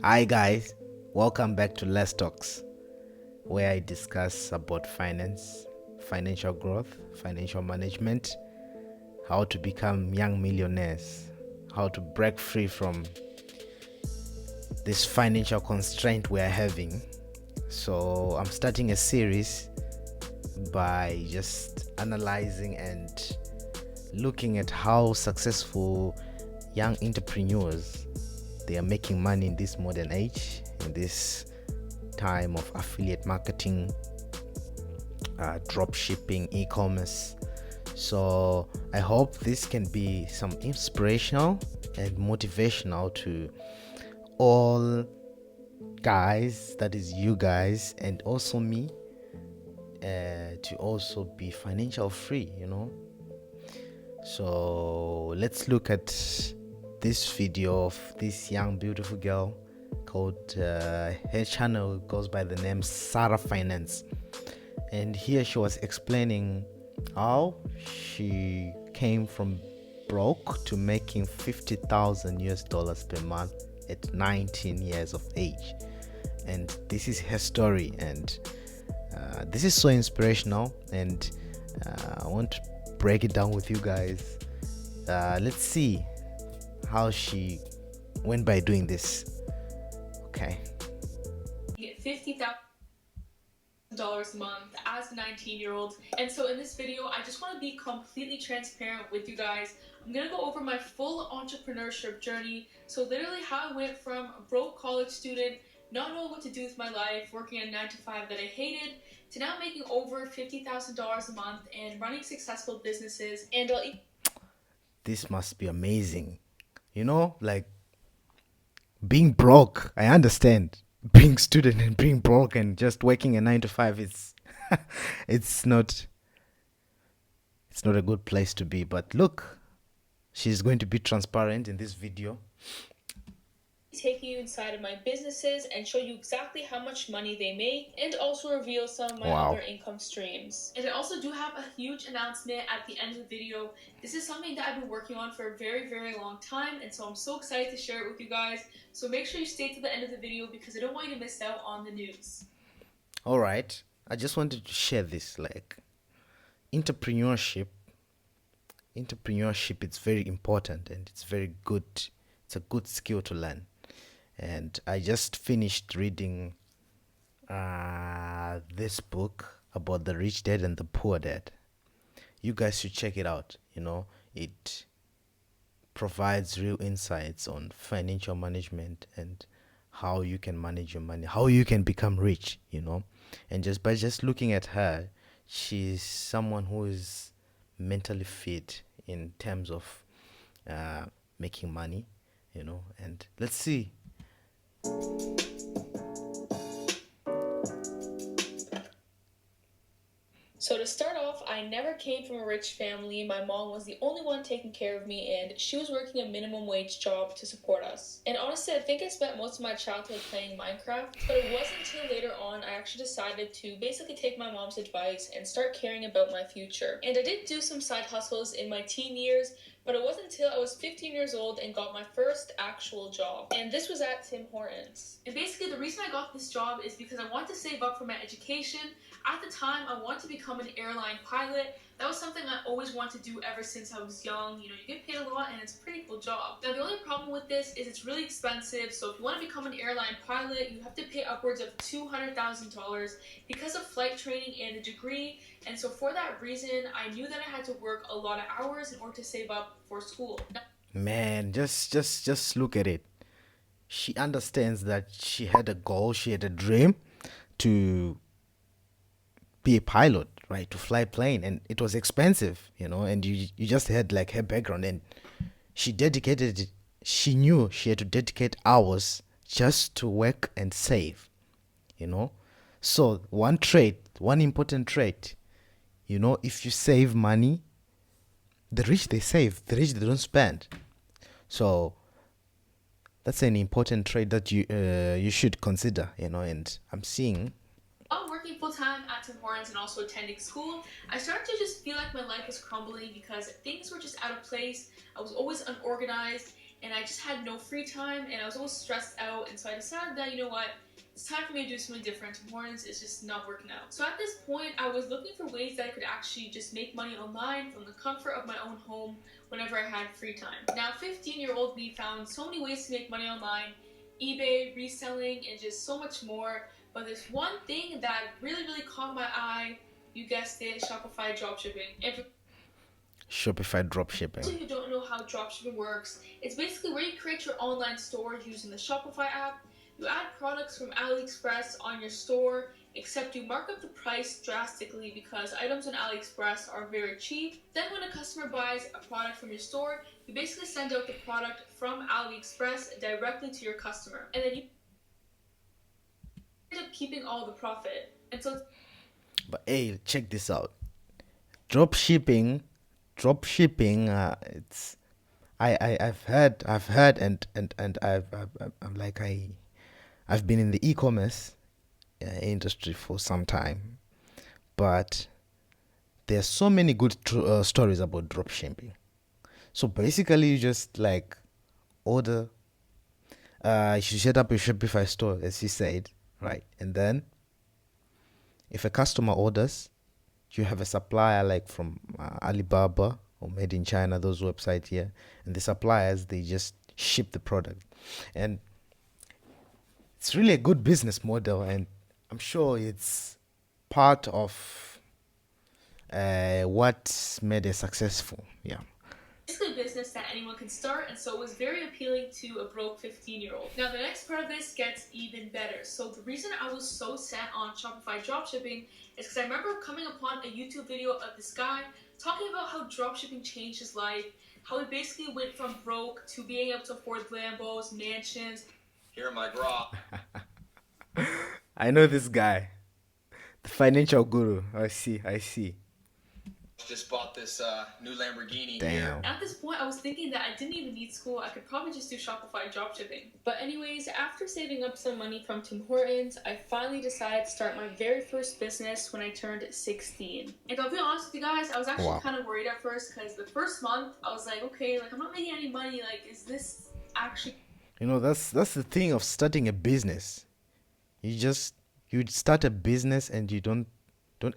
Hi guys, welcome back to Let's Talks, where I discuss about finance, financial growth, financial management, how to become young millionaires, how to break free from this financial constraint we are having. So I'm starting a series by just analyzing and looking at how successful young entrepreneurs they are making money in this modern age, in this time of affiliate marketing, drop shipping, e-commerce. So I hope this can be some inspirational and motivational to all guys, that is you guys, and also me, to also be financial free. So let's look at this video of this young beautiful girl called her channel goes by the name Sarah Finance, and here she was explaining how she came from broke to making 50,000 US dollars per month at 19 years of age. And this is her story, and this is so inspirational, and I want to break it down with you guys. Let's see how she went by doing this. Okay. You get $50,000 a month as a 19-year-old. And so in this video, I just want to be completely transparent with you guys. I'm going to go over my full entrepreneurship journey. So literally how I went from a broke college student, not knowing what to do with my life, working a 9 to 5 that I hated, to now making over $50,000 a month and running successful businesses. And This must be amazing. Like being broke, I understand. Being student and being broke and just working a 9 to 5, it's not a good place to be. But look, she's going to be transparent in this video. taking you inside of my businesses and show you exactly how much money they make, and also reveal some of my other income streams. And I also do have a huge announcement at the end of the video. This is something that I've been working on for a very, very long time, and so I'm so excited to share it with you guys. So make sure you stay to the end of the video because I don't want you to miss out on the news. All right, I just wanted to share this, like entrepreneurship. It's very important and it's very good. It's a good skill to learn. And I just finished reading this book about the rich dad and the poor dad. You guys should check it out. It provides real insights on financial management and how you can manage your money, how you can become rich. And just by just looking at her, she's someone who is mentally fit in terms of making money. And let's see. So to start off, I never came from a rich family. My mom was the only one taking care of me, and she was working a minimum wage job to support us. And honestly, I think I spent most of my childhood playing Minecraft, but it wasn't until later on I actually decided to basically take my mom's advice and start caring about my future. And I did do some side hustles in my teen years, but it wasn't until I was 15 years old and got my first actual job. And this was at Tim Hortons. And basically the reason I got this job is because I wanted to save up for my education. At the time, I wanted to become an airline pilot. That was something I always wanted to do ever since I was young. You get paid a lot and it's a pretty cool job. Now, the only problem with this is it's really expensive. So if you want to become an airline pilot, you have to pay upwards of $200,000 because of flight training and a degree. And so for that reason, I knew that I had to work a lot of hours in order to save up for school. Man, just look at it. She understands that she had a goal, she had a dream to be a pilot, right? To fly plane, and it was expensive. And you just had like her background, and she knew she had to dedicate hours just to work and save. So one important trait, if you save money, the rich they save, the rich they don't spend. So that's an important trait that you should consider. And I'm seeing while working full-time at Tim Hortons and also attending school, I started to just feel like my life was crumbling because things were just out of place. I was always unorganized. and I just had no free time, and I was always stressed out, and so I decided that, you know what, it's time for me to do something different. Tim Hortons is just not working out. So at this point, I was looking for ways that I could actually just make money online from the comfort of my own home whenever I had free time. Now, 15-year-old me found so many ways to make money online: eBay, reselling, and just so much more. But there's one thing that really caught my eye. You guessed it, Shopify dropshipping. And for Shopify those dropshipping. of you who don't know how dropshipping works, it's basically where you create your online store using the Shopify app. You add products from AliExpress on your store, except you mark up the price drastically because items on AliExpress are very cheap. Then when a customer buys a product from your store, you basically send out the product from AliExpress directly to your customer. And then you end up keeping all the profit. And so But hey, check this out. Dropshipping, it's I've heard and I'm like I've been in the e-commerce industry for some time, but there's so many good stories about dropshipping. So basically, you just like order. You set up a Shopify store, as you said, right? And then, if a customer orders, you have a supplier like from Alibaba or Made in China, those websites here, and the suppliers, they just ship the product, and it's really a good business model, and I'm sure it's part of what made it successful. Yeah. basically a business that anyone can start, and so it was very appealing to a broke 15-year-old. Now, the next part of this gets even better. So the reason I was so set on Shopify dropshipping is because I remember coming upon a YouTube video of this guy talking about how dropshipping changed his life, how he basically went from broke to being able to afford Lambos, mansions. Here are my bra. I know this guy, the financial guru. I see. Just bought this new Lamborghini Damn. here. At this point, I was thinking that I didn't even need school. I could probably just do Shopify dropshipping. But anyways, after saving up some money from Tim Hortons, I finally decided to start my very first business when I turned 16. And I'll be honest with you guys, I was actually kind of worried at first because the first month, I was like, okay, like I'm not making any money. Like, is this actually... You know, that's the thing of starting a business. You start a business and you don't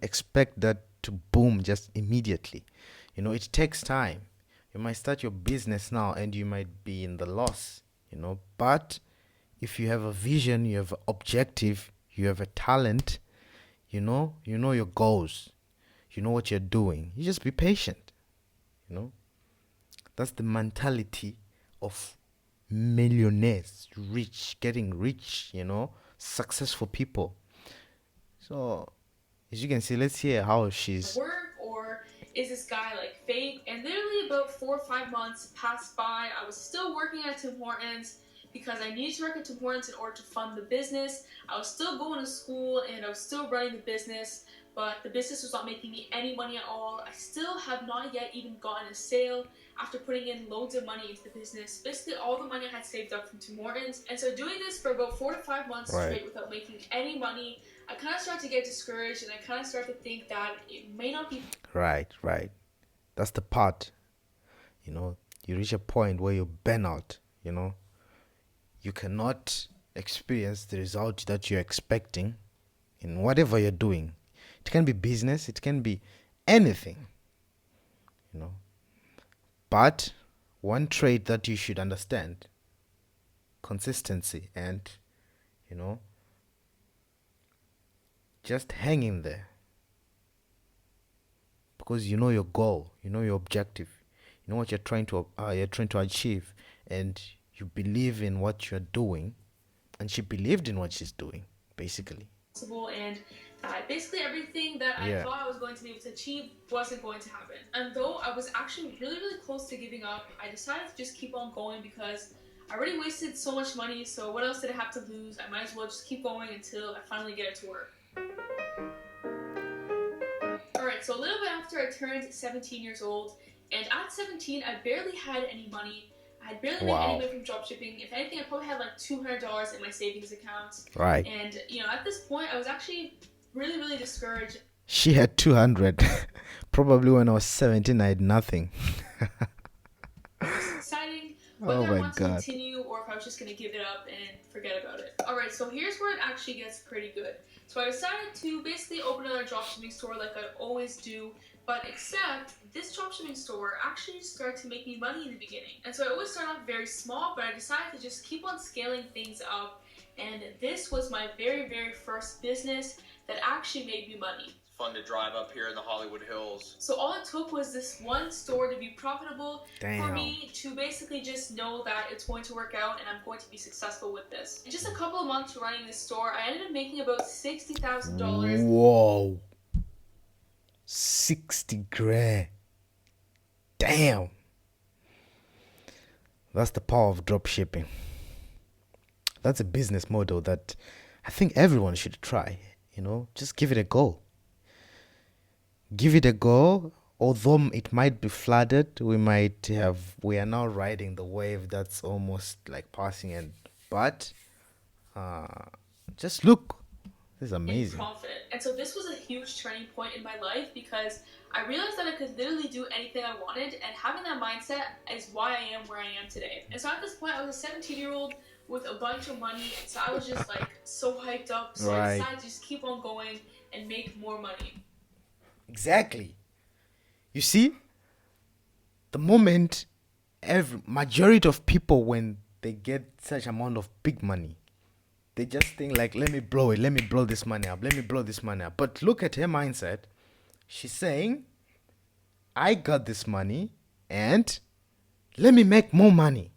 expect that to boom just immediately. You know, it takes time. You might start your business now and you might be in the loss, you know, but if you have a vision, you have an objective, you have a talent, you know your goals, you know what you're doing, you just be patient. You know, that's the mentality of millionaires, getting rich, you know, successful people. So as you can see, let's hear how she's work, or is this guy like fake? And literally about 4 or 5 months passed by. I was still working at Tim Hortons because I needed to work at Tim Hortons in order to fund the business. I was still going to school and I was still running the business, but the business was not making me any money at all. I still have not yet even gotten a sale after putting in loads of money into the business. Basically all the money I had saved up from Tim Hortons. And so doing this for about 4 to 5 months straight without making any money, I kind of started to get discouraged, and I kind of started to think that it may not be... Right. That's the part. You know, you reach a point where you burn out, you know. You cannot experience the result that you're expecting in whatever you're doing. It can be business, it can be anything, you know. But one trait that you should understand: consistency, and, you know, just hang in there, because you know your goal, you know your objective, you know what you're trying to achieve, and you believe in what you're doing, and she believed in what she's doing, basically. And basically everything that I thought I was going to be able to achieve wasn't going to happen. And though I was actually really close to giving up, I decided to just keep on going because I already wasted so much money, so what else did I have to lose? I might as well just keep going until I finally get it to work. Alright, so a little bit after I turned 17 years old, and at 17 I barely had any money. I had barely made any money from dropshipping. If anything, I probably had like $200 in my savings account. Right. And, you know, at this point I was actually really discouraged. She had 200. Probably when I was 17 I had nothing. It was exciting, whether Oh I my want to God. continue or if I was just going to give it up and forget about it. Alright, so here's where it actually gets pretty good. So I decided to basically open another dropshipping store like I always do, but except this dropshipping store actually started to make me money in the beginning. And so I always start off very small, but I decided to just keep on scaling things up, and this was my very, very first business that actually made me money. Fun to drive up here in the Hollywood Hills. So all it took was this one store to be profitable for Damn. me to basically just know that it's going to work out and I'm going to be successful with this. In just a couple of months running this store, I ended up making about $60,000. Whoa. 60 grand. Damn. That's the power of drop shipping. That's a business model that I think everyone should try. Just give it a go. Give it a go. Although it might be flooded, we are now riding the wave that's almost like passing but just look. This is amazing. Profit. And so this was a huge turning point in my life because I realized that I could literally do anything I wanted, and having that mindset is why I am where I am today. And so at this point, I was a 17-year-old with a bunch of money, and so I was just like so hyped up. So I decided to just keep on going and make more money. Exactly. You see, the moment majority of people, when they get such amount of big money, they just think like, let me blow this money up. But look at her mindset. She's saying, I got this money and let me make more money.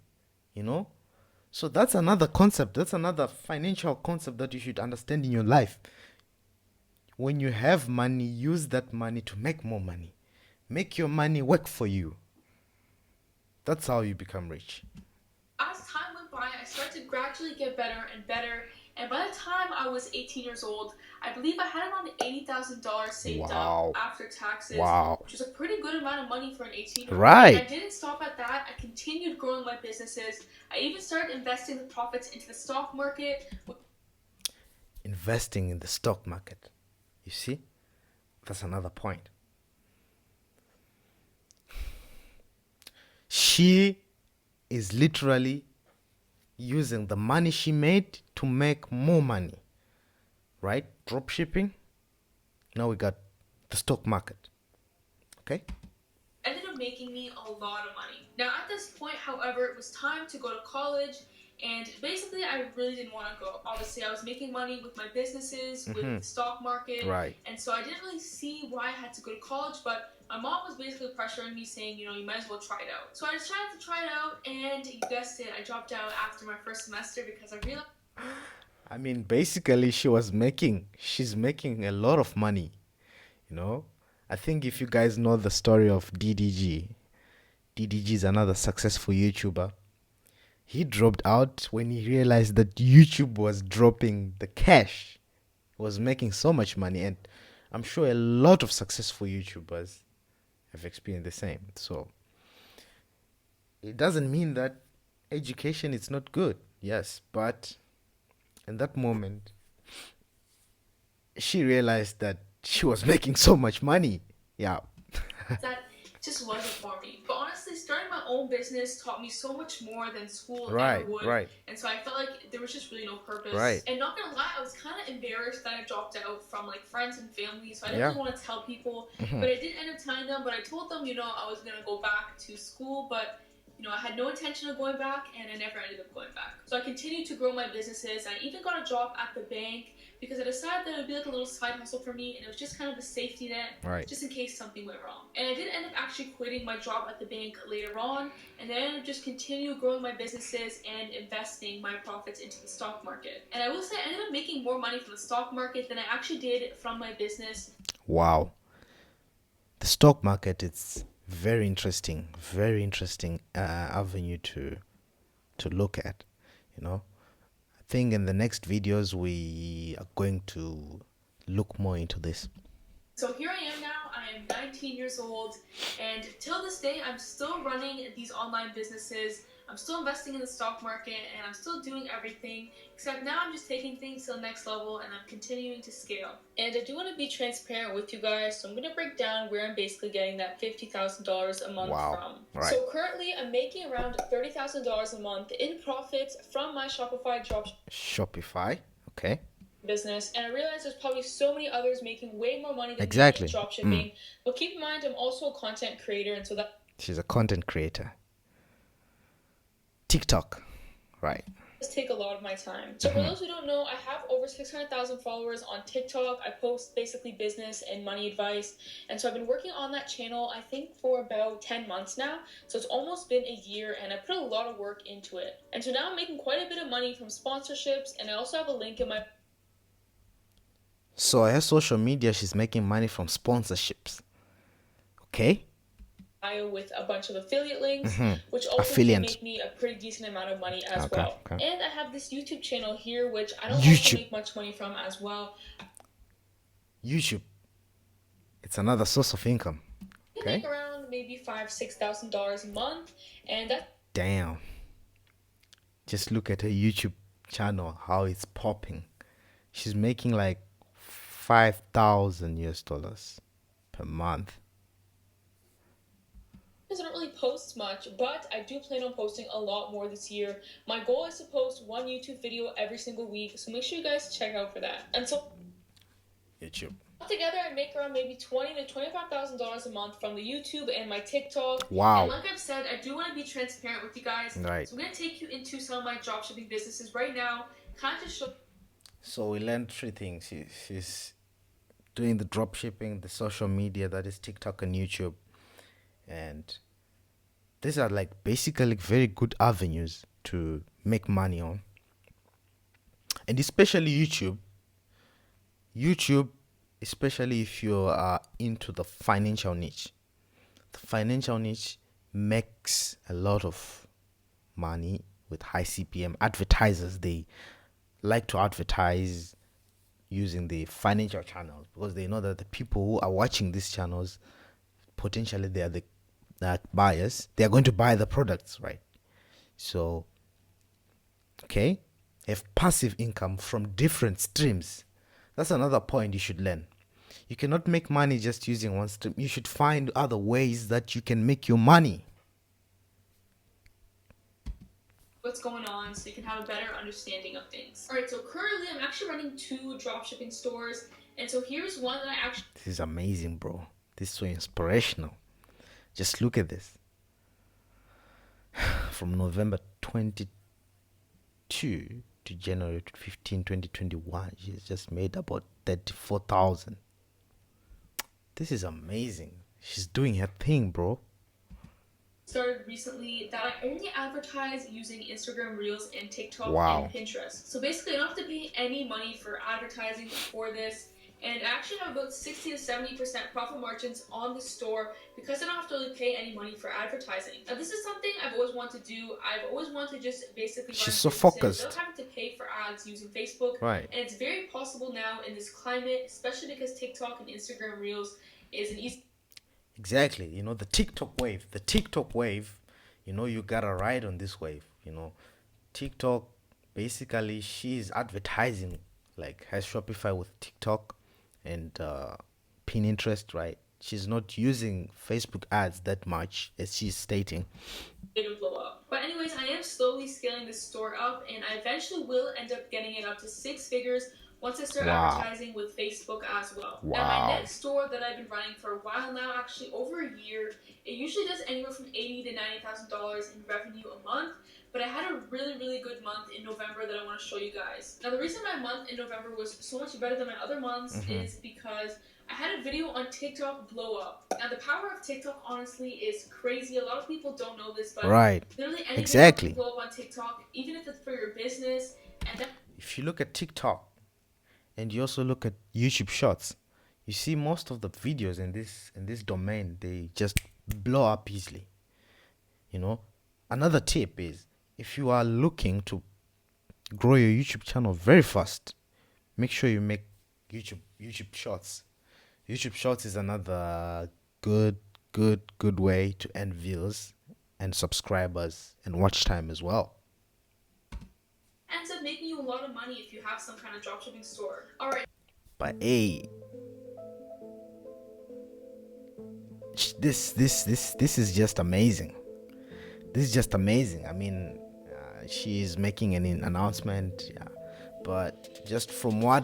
So that's another concept. That's another financial concept that you should understand in your life. When you have money, use that money to make more money. Make your money work for you. That's how you become rich. As time went by, I started to gradually get better and better. And by the time I was 18 years old, I believe I had around $80,000 saved up after taxes, which was a pretty good amount of money for an 18-year-old. Right. And I didn't stop at that. I continued growing my businesses. I even started investing the profits into the stock market. Investing in the stock market. You see? That's another point. She is literally using the money she made to make more money. Right? Drop shipping. Now we got the stock market. Okay? Ended up making me a lot of money. Now at this point, however, it was time to go to college, and basically I really didn't want to go. Obviously, I was making money with my businesses, with the stock market, right? And so I didn't really see why I had to go to college, but my mom was basically pressuring me, saying, you might as well try it out. So I decided to try it out, and you guessed it, I dropped out after my first semester because I realized... basically she's making a lot of money. I think if you guys know the story of DDG is another successful YouTuber. He dropped out when he realized that YouTube was dropping the cash. He was making so much money, and I'm sure a lot of successful YouTubers have experienced the same. So it doesn't mean that education is not good. Yes, but in that moment, she realized that she was making so much money. Yeah. that just wasn't for me. But honestly, starting my own business taught me so much more than school ever would. Right. And so I felt like there was just really no purpose. Right. And not gonna lie, I was kind of embarrassed that I dropped out from like friends and family. So I didn't really want to tell people. But I did end up telling them. But I told them, I was gonna go back to school, but I had no intention of going back, and I never ended up going back. So I continued to grow my businesses. I even got a job at the bank because I decided that it would be like a little side hustle for me, and it was just kind of a safety net, just in case something went wrong. And I did end up actually quitting my job at the bank later on, and then I ended up just continue growing my businesses and investing my profits into the stock market. And I will say I ended up making more money from the stock market than I actually did from my business. Wow. The stock market, it's very interesting avenue to look at. I think in the next videos we are going to look more into this. So here I am now. I am 19 years old, and till this day I'm still running these online businesses. I'm still investing in the stock market, and I'm still doing everything, except now I'm just taking things to the next level and I'm continuing to scale. And I do want to be transparent with you guys, so I'm going to break down where I'm basically getting that $50,000 a month from. Right. So currently I'm making around $30,000 a month in profits from my Shopify Shopify. Okay. business, and I realize there's probably so many others making way more money than Exactly. me in dropshipping. But keep in mind, I'm also a content creator, and so that She's a content creator. TikTok. Right. does take a lot of my time. So for those who don't know, I have over 600,000 followers on TikTok. I post basically business and money advice, and so I've been working on that channel I think for about 10 months now. So it's almost been a year, and I put a lot of work into it. And so now I'm making quite a bit of money from sponsorships, and I also have a link in my So her social media, she's making money from sponsorships. Okay. bio with a bunch of affiliate links, which also Affiliate. can make me a pretty decent amount of money as Okay, well. okay. And I have this YouTube channel here, which I don't YouTube. also make much money from as well. YouTube. It's another source of income. I Okay. make around maybe $5,000-$6,000 a month, and that's Damn. Just look at her YouTube channel, how it's popping. She's making like 5,000 US dollars per month. I don't really post much, but I do plan on posting a lot more this year. My goal is to post one YouTube video every single week, so make sure you guys check out for that. And so YouTube. together, I make around maybe $20,000 to $25,000 a month from the YouTube and my TikTok. Wow. And like I've said, I do want to be transparent with you guys. Right. So I'm going to take you into some of my dropshipping businesses right now, kind of just show. So we learned three things. She's doing the drop shipping, the social media, that is TikTok and YouTube. And these are like basically very good avenues to make money on. And especially YouTube. YouTube, especially if you are into the financial niche. The financial niche makes a lot of money with high CPM. Advertisers, they like to advertise using the financial channels because they know that the people who are watching these channels, potentially they are the buyers. They are going to buy the products, right? So, okay, have passive income from different streams. That's another point you should learn. You cannot make money just using one stream. You should find other ways that you can make your money. What's going on so you can have a better understanding of things. All right, so currently I'm actually running 2 dropshipping stores, and so here's one that I actually. This is amazing, bro. This is so inspirational. Just look at this. From November 22 to January 15, 2021, she's just made about 34,000. This is amazing. She's doing her thing, bro. Started recently that I only advertise using Instagram Reels and TikTok Wow. and Pinterest. So basically I don't have to pay any money for advertising for this, and I actually have about 60 to 70% profit margins on the store because I don't have to really pay any money for advertising. Now this is something I've always wanted to do. I've always wanted to just basically She's run so businesses focused. without having to pay for ads using Facebook. Right. And it's very possible now in this climate, especially because TikTok and Instagram Reels is an easy. Exactly. You know, the TikTok wave. You know, you gotta ride on this wave. You know, TikTok, basically, she's advertising like her Shopify with TikTok and Pinterest, right? She's not using Facebook ads that much, as she's stating. It'll blow up. But anyways, I am slowly scaling this store up, and I eventually will end up getting it up to 6 figures once I start advertising with Facebook as well. Now my next store that I've been running for a while now, actually over a year, it usually does anywhere from $80,000 to $90,000 in revenue a month. But I had a really good month in November that I want to show you guys. Now the reason my month in November was so much better than my other months is because I had a video on TikTok blow up. Now the power of TikTok honestly is crazy. A lot of people don't know this, but literally any video can blow up on TikTok, even if it's for your business. And if you look at TikTok and you also look at YouTube Shorts, you see most of the videos in this domain, they just blow up easily. You know, another tip is, if you are looking to grow your YouTube channel very fast, make sure you make YouTube Shorts. YouTube Shorts is another good way to earn views and subscribers and watch time as well. Ends up making you a lot of money if you have some kind of dropshipping store. Alright. But hey, this is just amazing. This is just amazing. I mean, she is making an announcement, yeah. But just from what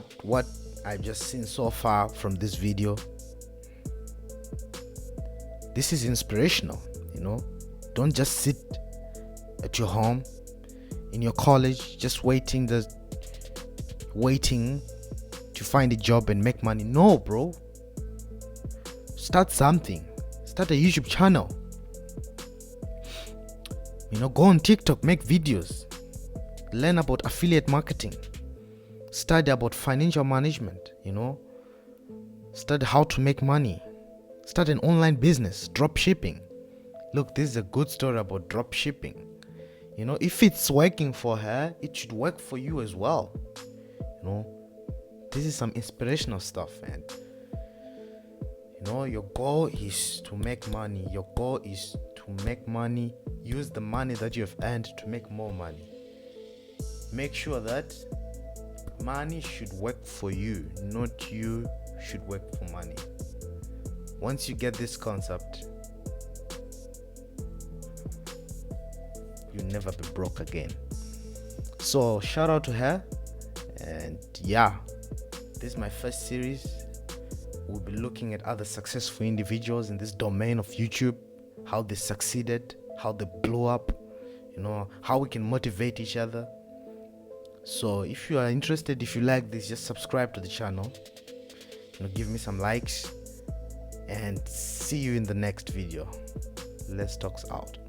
I've just seen so far from this video, this is inspirational. Don't just sit at your home in your college just waiting to find a job and make money. No, bro. Start something. Start a YouTube channel. Go on TikTok, make videos, learn about affiliate marketing, study about financial management, study how to make money, start an online business, drop shipping. Look, this is a good story about drop shipping. If it's working for her, it should work for you as well. This is some inspirational stuff, man. Your goal is to make money. Your goal is to make money. Use the money that you have earned to make more money. Make sure that money should work for you, not you should work for money. Once you get this concept, you'll never be broke again. So shout out to her. And yeah, this is my first series. We'll be looking at other successful individuals in this domain of YouTube, how they succeeded, how they blew up, how we can motivate each other. So if you are interested, if you like this, just subscribe to the channel, give me some likes, and see you in the next video. Let's Talks out.